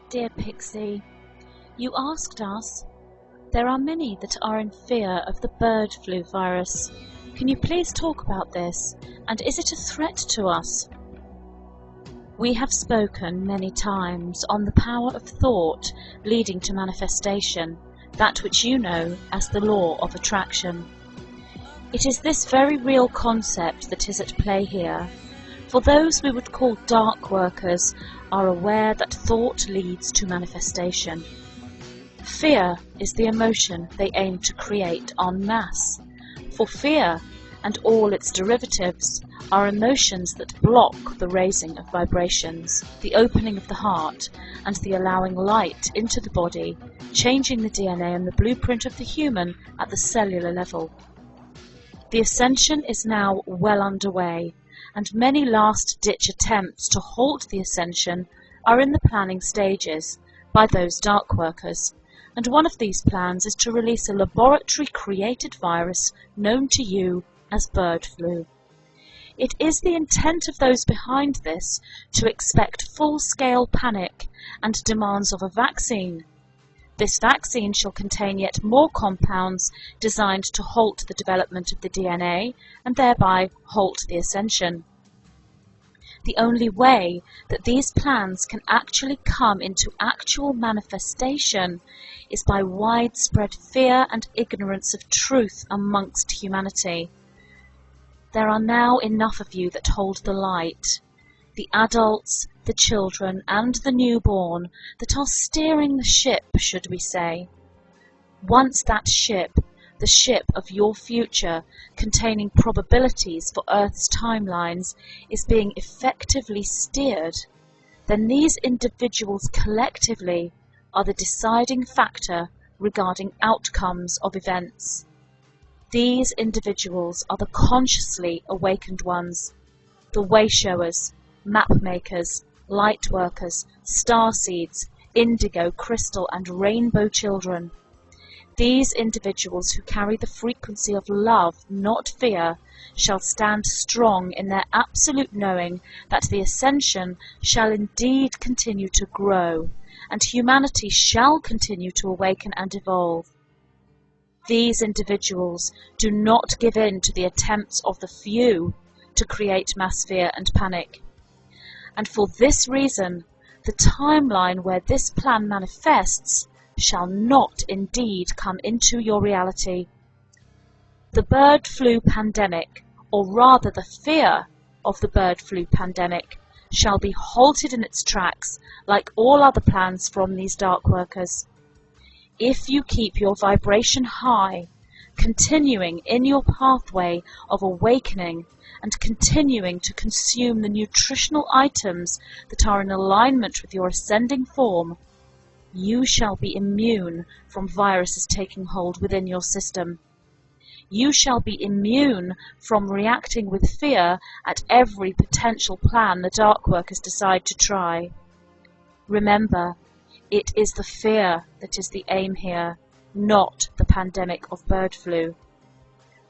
Dear Pixie, you asked us. There are many that are in fear of the bird flu virus. Can you please talk about this, and is it a threat to us? We have spoken many times on the power of thought leading to manifestation, that which you know as the law of attraction. It is this very real concept that is at play here, for those we would call dark workers are aware that thought leads to manifestation. Fear is the emotion they aim to create en masse, for fear and all its derivatives are emotions that block the raising of vibrations, the opening of the heart, and the allowing light into the body, changing the DNA and the blueprint of the human at the cellular level. The ascension is now well underway, and many last-ditch attempts to halt the ascension are in the planning stages by those dark workers, and one of these plans is to release a laboratory-created virus known to you as bird flu. It is the intent of those behind this to expect full-scale panic and demands of a vaccine. This vaccine shall contain yet more compounds designed to halt the development of the DNA and thereby halt the ascension. The only way that these plans can actually come into actual manifestation is by widespread fear and ignorance of truth amongst humanity. There are now enough of you that hold the light, the adults, the children, and the newborn that are steering the ship, should we say. Once that ship, the ship of your future, containing probabilities for Earth's timelines, is being effectively steered, then these individuals collectively are the deciding factor regarding outcomes of events. These individuals are the consciously awakened ones, the way-showers, map-makers, light workers, star seeds, indigo, crystal, and rainbow children. These individuals who carry the frequency of love, not fear, shall stand strong in their absolute knowing that the ascension shall indeed continue to grow, and humanity shall continue to awaken and evolve. These individuals do not give in to the attempts of the few to create mass fear and panic. And for this reason, the timeline where this plan manifests shall not indeed come into your reality. The bird flu pandemic, or rather the fear of the bird flu pandemic, shall be halted in its tracks like all other plans from these dark workers. If you keep your vibration high, continuing in your pathway of awakening and continuing to consume the nutritional items that are in alignment with your ascending form, you shall be immune from viruses taking hold within your system. You shall be immune from reacting with fear at every potential plan the dark workers decide to try. Remember, it is the fear that is the aim here, not the pandemic of bird flu.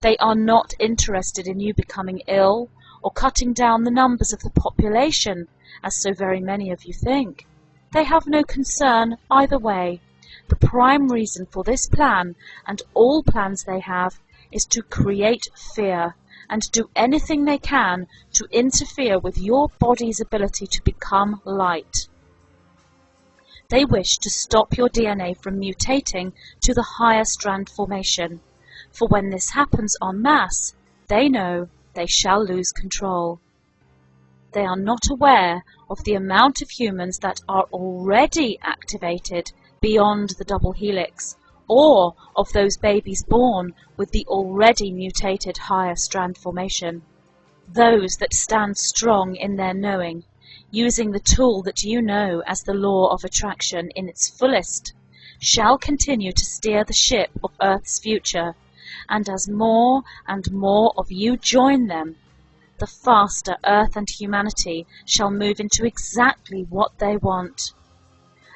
They are not interested in you becoming ill or cutting down the numbers of the population, as so very many of you think. They have no concern either way. The prime reason for this plan, and all plans they have, is to create fear and do anything they can to interfere with your body's ability to become light. They wish to stop your DNA from mutating to the higher strand formation, for when this happens en masse, they know they shall lose control. They are not aware of the amount of humans that are already activated beyond the double helix, or of those babies born with the already mutated higher strand formation. Those that stand strong in their knowing, using the tool that you know as the law of attraction in its fullest, shall continue to steer the ship of Earth's future, and as more and more of you join them, the faster Earth and humanity shall move into exactly what they want.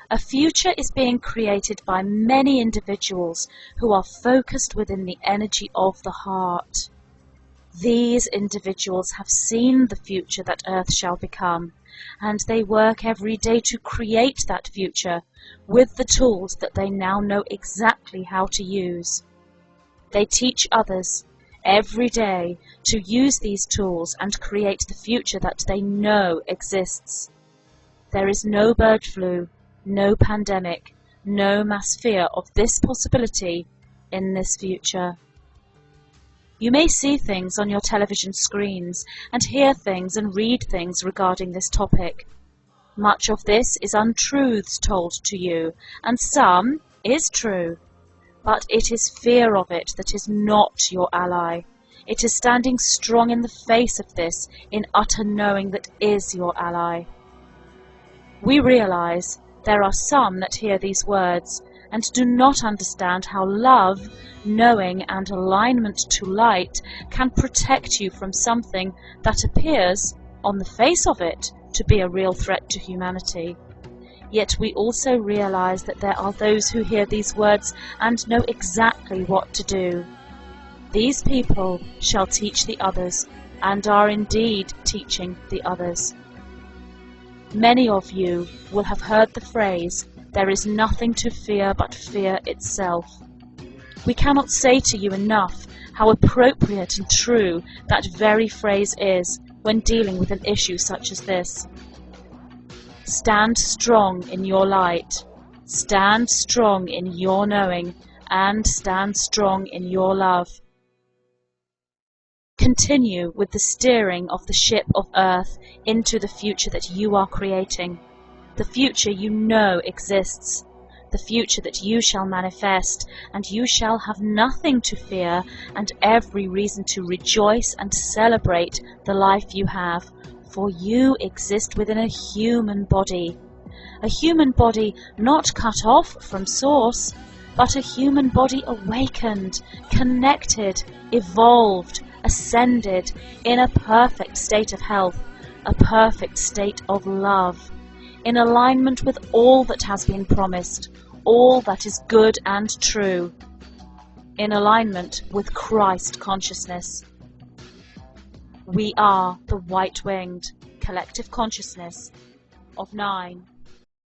A future is being created by many individuals who are focused within the energy of the heart. These individuals have seen the future that Earth shall become, and they work every day to create that future with the tools that they now know exactly how to use. They teach others every day to use these tools and create the future that they know exists. There is no bird flu, no pandemic, no mass fear of this possibility in this future. You may see things on your television screens and hear things and read things regarding this topic. Much of this is untruths told to you, and some is true. But it is fear of it that is not your ally. It is standing strong in the face of this, in utter knowing that is your ally. We realize there are some that hear these words and do not understand how love, knowing, and alignment to light can protect you from something that appears, on the face of it, to be a real threat to humanity. Yet we also realize that there are those who hear these words and know exactly what to do. These people shall teach the others, and are indeed teaching the others. Many of you will have heard the phrase, "There is nothing to fear but fear itself." We cannot say to you enough how appropriate and true that very phrase is when dealing with an issue such as this. Stand strong in your light, stand strong in your knowing, and stand strong in your love. Continue with the steering of the ship of Earth into the future that you are creating, the future you know exists, the future that you shall manifest, and you shall have nothing to fear and every reason to rejoice and celebrate the life you have, for you exist within a human body not cut off from Source, but a human body awakened, connected, evolved, ascended, in a perfect state of health, a perfect state of love, in alignment with all that has been promised, all that is good and true, in alignment with Christ consciousness. We are the white-winged collective consciousness of 9.